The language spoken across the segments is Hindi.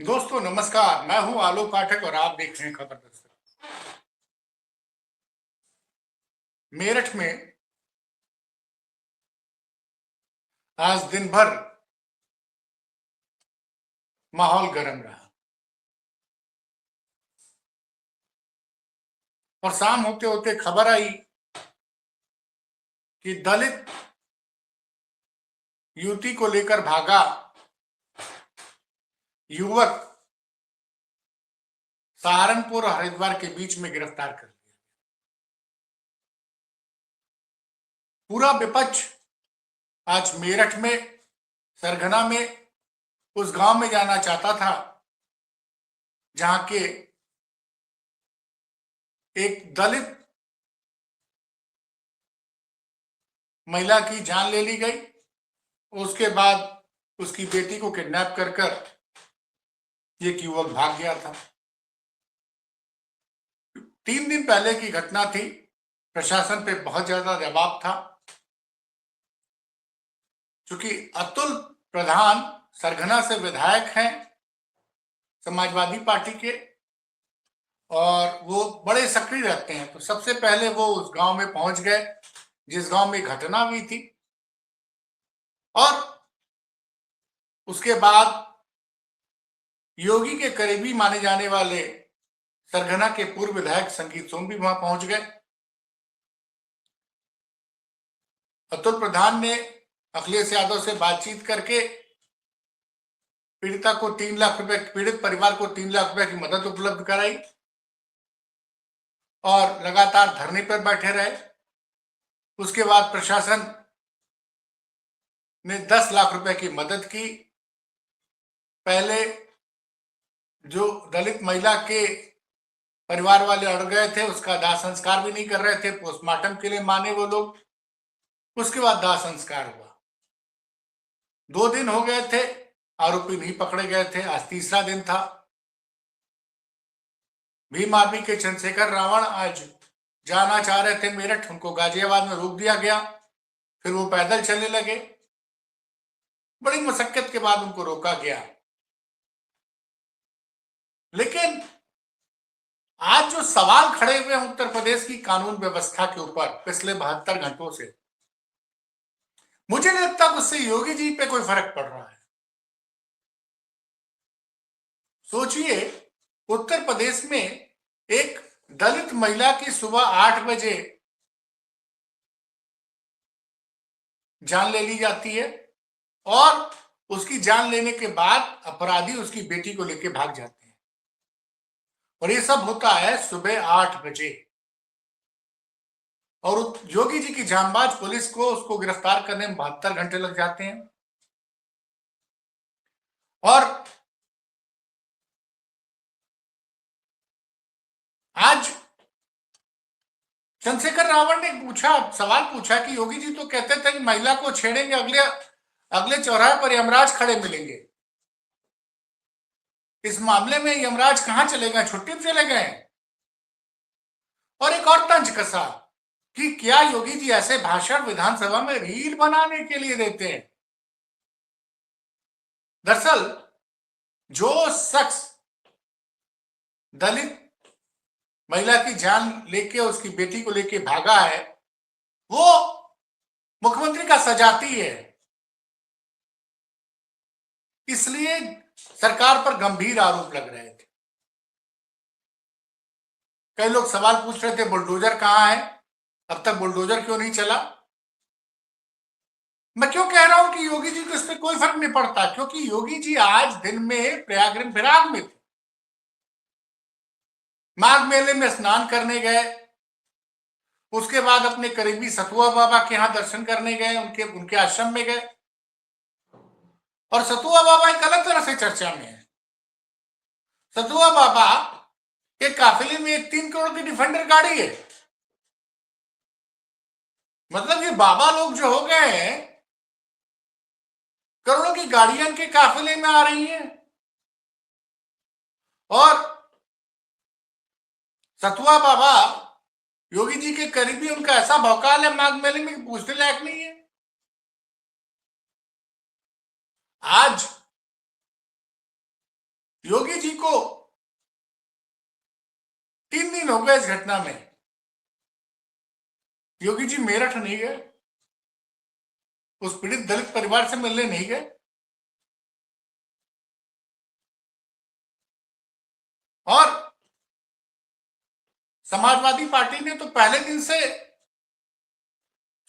दोस्तों नमस्कार। मैं हूं आलोक पाठक और आप देख रहे हैं खबर दस्तक। मेरठ में आज दिन भर माहौल गर्म रहा और शाम होते होते खबर आई कि दलित युवती को लेकर भागा युवक सहारनपुर और हरिद्वार के बीच में गिरफ्तार कर लिया। पूरा विपक्ष आज मेरठ में सरगना में उस गांव में जाना चाहता था जहां के एक दलित महिला की जान ले ली गई। उसके बाद उसकी बेटी को किडनैप कर एक युवक भाग गया था। 3 दिन पहले की घटना थी। प्रशासन पे बहुत ज्यादा दबाव था क्योंकि अतुल प्रधान सरगना से विधायक हैं समाजवादी पार्टी के और वो बड़े सक्रिय रहते हैं। तो सबसे पहले वो उस गांव में पहुंच गए जिस गांव में घटना हुई थी और उसके बाद योगी के करीबी माने जाने वाले सरगना के पूर्व विधायक संगीत सोम भी वहां पहुंच गए। अतुल प्रधान ने अखिलेश यादव से बातचीत करके पीड़िता को 3 लाख रुपए, पीड़ित परिवार को 3 लाख रुपए की मदद उपलब्ध कराई और लगातार धरने पर बैठे रहे। उसके बाद प्रशासन ने 10 लाख रुपए की मदद की। पहले जो दलित महिला के परिवार वाले अड़ गए थे उसका दाह संस्कार भी नहीं कर रहे थे, पोस्टमार्टम के लिए माने वो लोग। उसके बाद दाह संस्कार हुआ। 2 दिन हो गए थे, आरोपी नहीं पकड़े गए थे। आज तीसरा दिन था। भीम आर्मी के चंद्रशेखर रावण आज जाना चाह रहे थे मेरठ, उनको गाजियाबाद में रोक दिया गया। फिर वो पैदल चलने लगे। बड़ी मशक्कत के बाद उनको रोका गया। लेकिन आज जो सवाल खड़े हुए हैं उत्तर प्रदेश की कानून व्यवस्था के ऊपर पिछले 72 घंटों से, मुझे नहीं लगता कि उससे योगी जी पे कोई फर्क पड़ रहा है। सोचिए, उत्तर प्रदेश में एक दलित महिला की सुबह 8 बजे जान ले ली जाती है और उसकी जान लेने के बाद अपराधी उसकी बेटी को लेकर भाग जाते हैं और ये सब होता है सुबह 8 बजे। और योगी जी की जांबाज पुलिस को उसको गिरफ्तार करने में 72 घंटे लग जाते हैं। और आज चंद्रशेखर रावण ने सवाल पूछा कि योगी जी तो कहते थे कि महिला को छेड़ेंगे अगले चौराहे पर यमराज खड़े मिलेंगे। इस मामले में यमराज कहां चले गए? छुट्टी पे चले गए। और एक और तंज कसा कि क्या योगी जी ऐसे भाषण विधानसभा में रील बनाने के लिए देते हैं? दरअसल जो शख्स दलित महिला की जान लेके उसकी बेटी को लेके भागा है वो मुख्यमंत्री का सजाती है। इसलिए सरकार पर गंभीर आरोप लग रहे थे। कई लोग सवाल पूछ रहे थे बुलडोजर कहां है, अब तक बुलडोजर क्यों नहीं चला? मैं क्यों कह रहा हूं कि योगी जी को इस पर कोई फर्क नहीं पड़ता, क्योंकि योगी जी आज दिन में प्रयागराज में थे। माघ मेले में स्नान करने गए, उसके बाद अपने करीबी सतुआ बाबा के यहां दर्शन करने गए, उनके आश्रम में गए। और सतुआ बाबा एक अलग तरह से चर्चा में है। सतुआ बाबा के काफिले में एक 3 करोड़ की डिफेंडर गाड़ी है। मतलब ये बाबा लोग जो हो गए हैं, करोड़ों की गाड़ियां के काफिले में आ रही हैं। और सतुआ बाबा योगी जी के करीबी, उनका ऐसा भौकाल है माघ मेले में पूछने लायक नहीं है। आज को 3 दिन हो गए इस घटना में, योगी जी मेरठ नहीं गए, उस पीड़ित दलित परिवार से मिलने नहीं गए, और समाजवादी पार्टी ने तो पहले दिन से,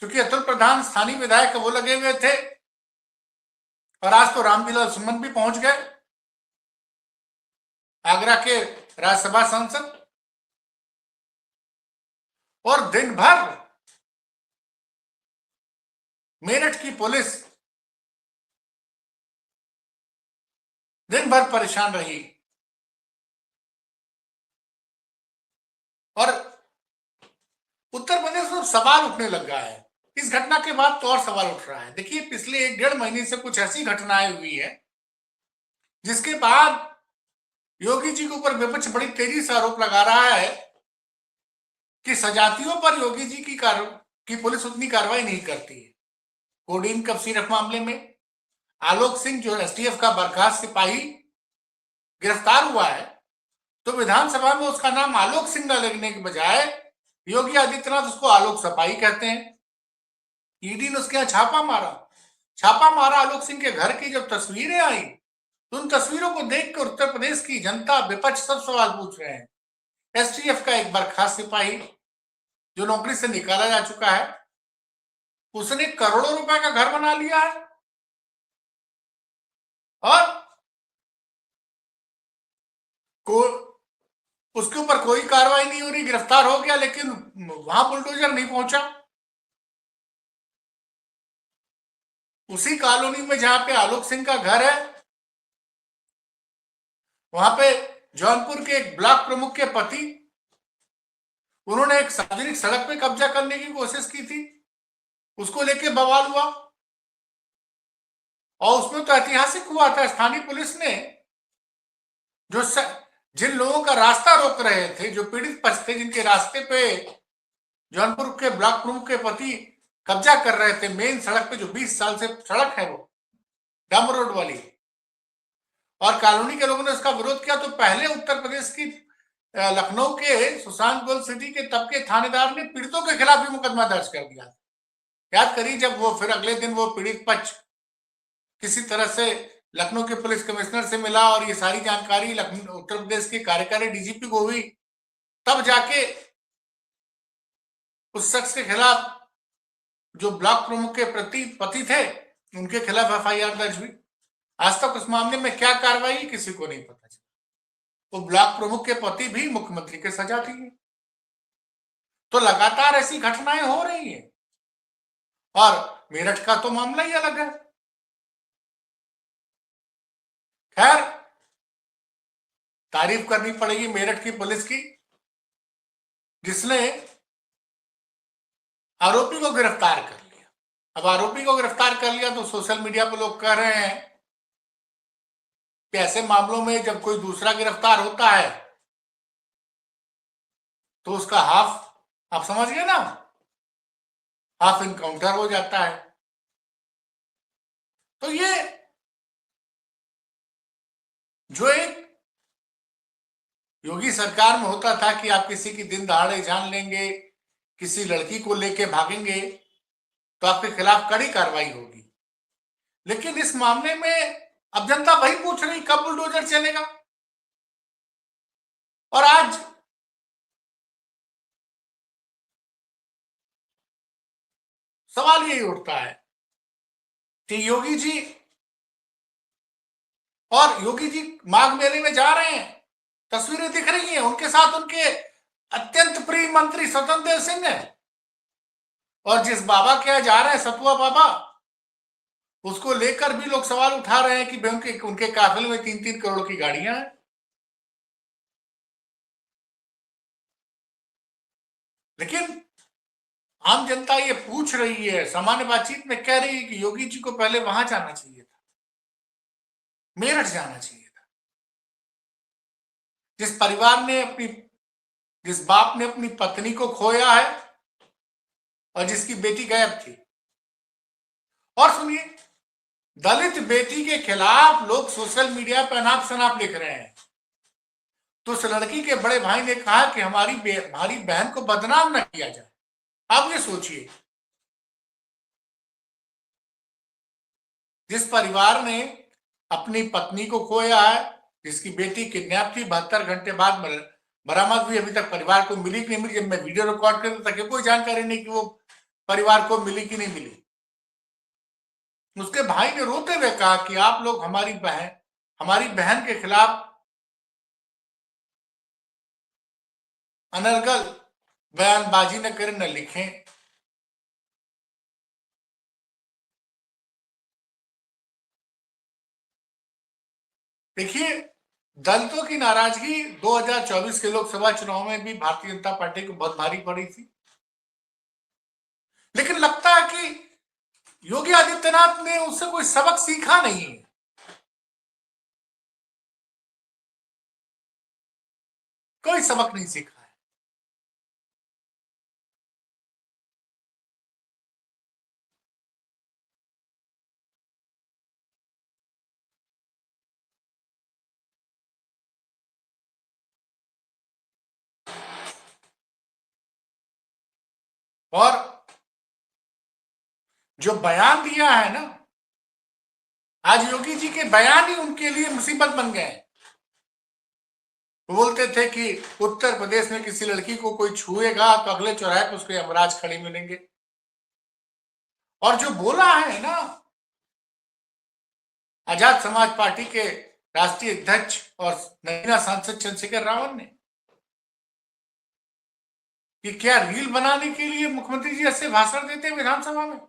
क्योंकि अतुल प्रधान स्थानीय विधायक वो लगे हुए थे, और आज तो रामविलास सुमन भी पहुंच गए, आगरा के राज्यसभा सांसद, और दिन भर मेरठ की पुलिस दिन भर परेशान रही, और उत्तर प्रदेश में सवाल उठने लग गया है। इस घटना के बाद तो और सवाल उठ रहा है। देखिए, पिछले 1-1.5 महीने से कुछ ऐसी घटनाएं हुई है जिसके बाद योगी जी के ऊपर विपक्ष बड़ी तेजी से आरोप लगा रहा है कि सजातियों पर योगी जी की पुलिस उतनी कार्रवाई नहीं करती है। कोडीन कफ सिरफ मामले में आलोक सिंह, जो एसटीएफ का बर्खास्त सिपाही गिरफ्तार हुआ है, तो विधानसभा में उसका नाम आलोक सिंह लगने के बजाय योगी आदित्यनाथ उसको आलोक सपाही कहते हैं। ईडी ने उसके यहाँ छापा मारा आलोक सिंह के घर की जब तस्वीरें आई, तो उन तस्वीरों को देखकर उत्तर प्रदेश की जनता, विपक्ष सब सवाल पूछ रहे हैं। एसटीएफ का एक बर्खास्त सिपाही जो नौकरी से निकाला जा चुका है, उसने करोड़ों रुपए का घर बना लिया है, और उसके ऊपर कोई कार्रवाई नहीं हो रही। गिरफ्तार हो गया, लेकिन वहां बुलडोजर नहीं पहुंचा। उसी कॉलोनी में जहां पे आलोक सिंह का घर है, वहां पे जौनपुर के एक ब्लॉक प्रमुख के पति, उन्होंने एक सार्वजनिक सड़क पे कब्जा करने की कोशिश की थी, उसको लेके बवाल हुआ, और उसमें तो ऐतिहासिक हुआ था। स्थानीय पुलिस ने जिन लोगों का रास्ता रोक रहे थे, जो पीड़ित पक्ष थे, जिनके रास्ते पे जौनपुर के ब्लॉक प्रमुख के पति कब्जा कर रहे थे, मेन सड़क पे जो 20 साल से सड़क है, वो डामर रोड वाली, और कॉलोनी के लोगों ने उसका विरोध किया, तो पहले उत्तर प्रदेश की लखनऊ के सुशांत गोल्ड सिटी के तब के थानेदार ने पीड़ितों के खिलाफ भी मुकदमा दर्ज कर दिया। याद करिए, जब वो फिर अगले दिन वो पीड़ित पक्ष किसी तरह से लखनऊ के पुलिस कमिश्नर से मिला और ये सारी जानकारी उत्तर प्रदेश के कार्यकारी डीजीपी को हुई, तब जाके उस शख्स के खिलाफ, जो ब्लॉक प्रमुख के पति थे, उनके खिलाफ एफआईआर दर्ज हुई। आज तक उस मामले में क्या कार्रवाई किसी को नहीं पता चला। वो ब्लॉक प्रमुख के पति भी मुख्यमंत्री के सजाती है। तो लगातार ऐसी घटनाएं हो रही है, और मेरठ का तो मामला ही अलग है। खैर, तारीफ करनी पड़ेगी मेरठ की पुलिस की, जिसने आरोपी को गिरफ्तार कर लिया। अब आरोपी को गिरफ्तार कर लिया तो सोशल मीडिया पर लोग कह रहे हैं कि ऐसे मामलों में जब कोई दूसरा गिरफ्तार होता है तो उसका हाफ, आप समझ गए ना, हाफ इनकाउंटर हो जाता है। तो ये जो एक योगी सरकार में होता था कि आप किसी की दिन दहाड़े जान लेंगे, किसी लड़की को लेके भागेंगे तो आपके खिलाफ कड़ी कार्रवाई होगी, लेकिन इस मामले में अब जनता वही पूछ रही कब बुलडोजर चलेगा। और आज सवाल यही उठता है कि योगी जी माघ मेले में जा रहे हैं, तस्वीरें दिख रही हैं, उनके साथ उनके अत्यंत प्रिय मंत्री स्वतंत्र देव सिंह है, और जिस बाबा के यहाँ जा रहे हैं, सतुआ बाबा, उसको लेकर भी लोग सवाल उठा रहे हैं कि उनके काफिले में 3-3 करोड़ की गाड़ियां हैं। लेकिन आम जनता ये पूछ रही है, सामान्य बातचीत में कह रही है कि योगी जी को पहले वहां जाना चाहिए था, मेरठ जाना चाहिए था। जिस बाप ने अपनी पत्नी को खोया है और जिसकी बेटी गायब थी। और सुनिए, दलित बेटी के खिलाफ लोग सोशल मीडिया पर अनाप शनाप लिख रहे हैं तो उस लड़की के बड़े भाई ने कहा कि हमारी बहन को बदनाम न किया जाए। आप ये सोचिए, जिस परिवार ने अपनी पत्नी को खोया है, जिसकी बेटी किडनैप थी, 72 घंटे बाद बरामद हुई, अभी तक परिवार को मिली कि नहीं मिली। जब मैं वीडियो रिकॉर्ड करता था कोई जानकारी नहीं कि वो परिवार को मिली कि नहीं मिली। उसके भाई ने रोते हुए कहा कि आप लोग हमारी बहन के खिलाफ अनर्गल बयानबाजी न करें, न लिखें। देखिए, दलितों की नाराजगी 2024 के लोकसभा चुनाव में भी भारतीय जनता पार्टी को बहुत भारी पड़ी थी, लेकिन लगता है कि योगी आदित्यनाथ ने उससे कोई सबक सीखा नहीं है। कोई सबक नहीं सीखा है। और जो बयान दिया है ना, आज योगी जी के बयान ही उनके लिए मुसीबत बन गए। वो बोलते थे कि उत्तर प्रदेश में किसी लड़की को कोई छुएगा तो अगले चौराहे पर उसको यमराज खड़े मिलेंगे। और जो बोला है ना आजाद समाज पार्टी के राष्ट्रीय अध्यक्ष और नगीना सांसद चंद्रशेखर रावत ने कि क्या रील बनाने के लिए मुख्यमंत्री जी ऐसे भाषण देते हैं विधानसभा में?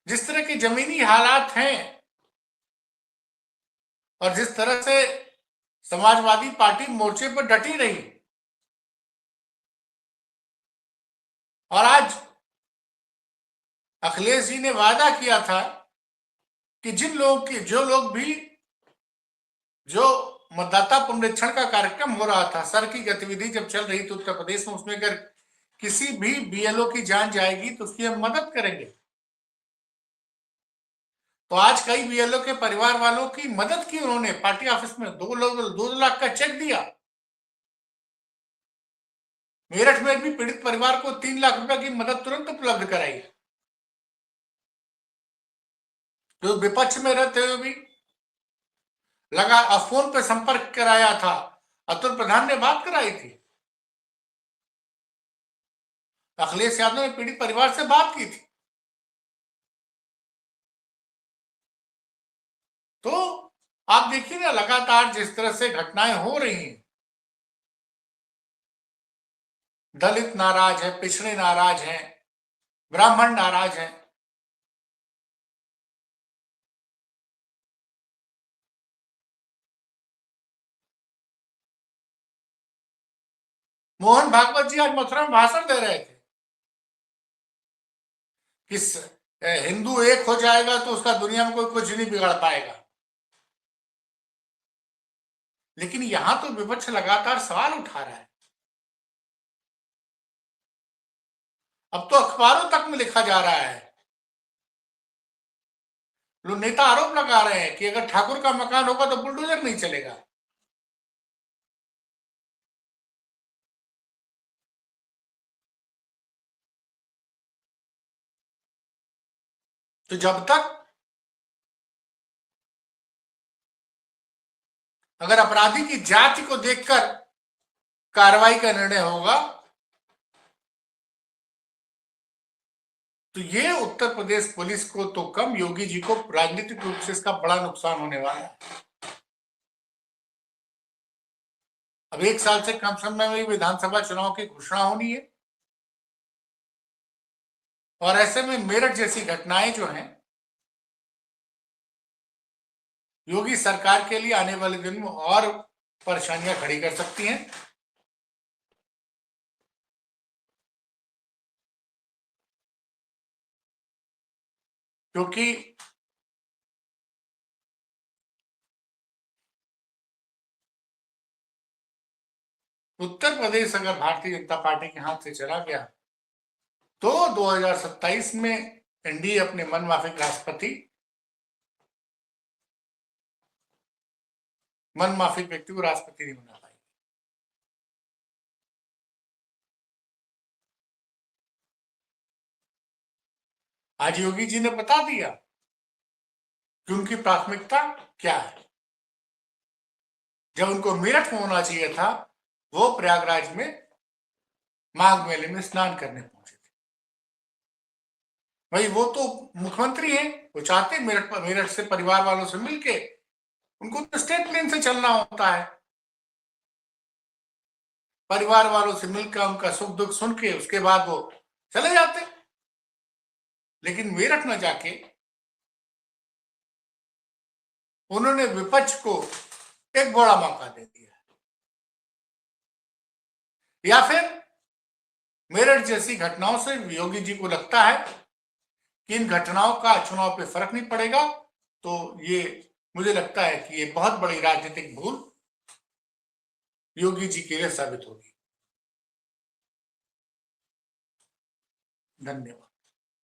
जिस तरह के जमीनी हालात हैं और जिस तरह से समाजवादी पार्टी मोर्चे पर डटी रही, और आज अखिलेश जी ने वादा किया था कि जो मतदाता पुनरीक्षण का कार्यक्रम हो रहा था, सर की गतिविधि जब चल रही थी उत्तर प्रदेश में, उसमें अगर किसी भी बीएलओ की जान जाएगी तो उसकी हम मदद करेंगे। तो आज कई बीएलओ के परिवार वालों की मदद की उन्होंने, पार्टी ऑफिस में 2 लाख का चेक दिया। मेरठ में भी पीड़ित परिवार को 3 लाख रुपए की मदद तुरंत उपलब्ध कराई। तो विपक्ष में रहते हुए भी लगा फोन पे संपर्क कराया था, अतुल प्रधान ने बात कराई थी, अखिलेश यादव ने पीड़ित परिवार से बात की थी। तो आप देखिए ना, लगातार जिस तरह से घटनाएं हो रही हैं, दलित नाराज है, पिछड़े नाराज हैं, ब्राह्मण नाराज हैं। मोहन भागवत जी आज मथुरा में भाषण दे रहे थे कि हिंदू एक हो जाएगा तो उसका दुनिया में कोई कुछ नहीं बिगड़ पाएगा। लेकिन यहां तो विपक्ष लगातार सवाल उठा रहा है। अब तो अखबारों तक में लिखा जा रहा है, लोग नेता आरोप लगा रहे हैं कि अगर ठाकुर का मकान होगा तो बुलडोजर नहीं चलेगा। तो जब तक अगर अपराधी की जाति को देखकर कार्रवाई का निर्णय होगा तो ये उत्तर प्रदेश पुलिस को तो कम, योगी जी को राजनीतिक रूप से इसका बड़ा नुकसान होने वाला है। अब 1 साल से कम समय में विधानसभा चुनाव की घोषणा होनी है, और ऐसे में मेरठ जैसी घटनाएं जो हैं योगी सरकार के लिए आने वाले दिन में और परेशानियां खड़ी कर सकती हैं। क्योंकि उत्तर प्रदेश अगर भारतीय जनता पार्टी के हाथ से चला गया तो 2027 में एनडीए अपने मनमाफिक व्यक्ति को राष्ट्रपति नहीं बना पाई। आज योगी जी ने बता दिया कि उनकी प्राथमिकता क्या है। जब उनको मेरठ में होना चाहिए था, वो प्रयागराज में माघ मेले में स्नान करने पहुंचे थे। भाई वो तो मुख्यमंत्री हैं, वो चाहते मेरठ से परिवार वालों से मिलके, उनको तो स्टेट प्लेन से चलना होता है। परिवार वालों से मिलकर उनका सुख दुख सुन के उसके बाद वो चले जाते। लेकिन मेरठ में जाके उन्होंने विपक्ष को एक बड़ा मौका दे दिया। या फिर मेरठ जैसी घटनाओं से योगी जी को लगता है कि इन घटनाओं का चुनाव पे फर्क नहीं पड़ेगा, तो ये मुझे लगता है कि ये बहुत बड़ी राजनीतिक भूल योगी जी के लिए साबित होगी। धन्यवाद।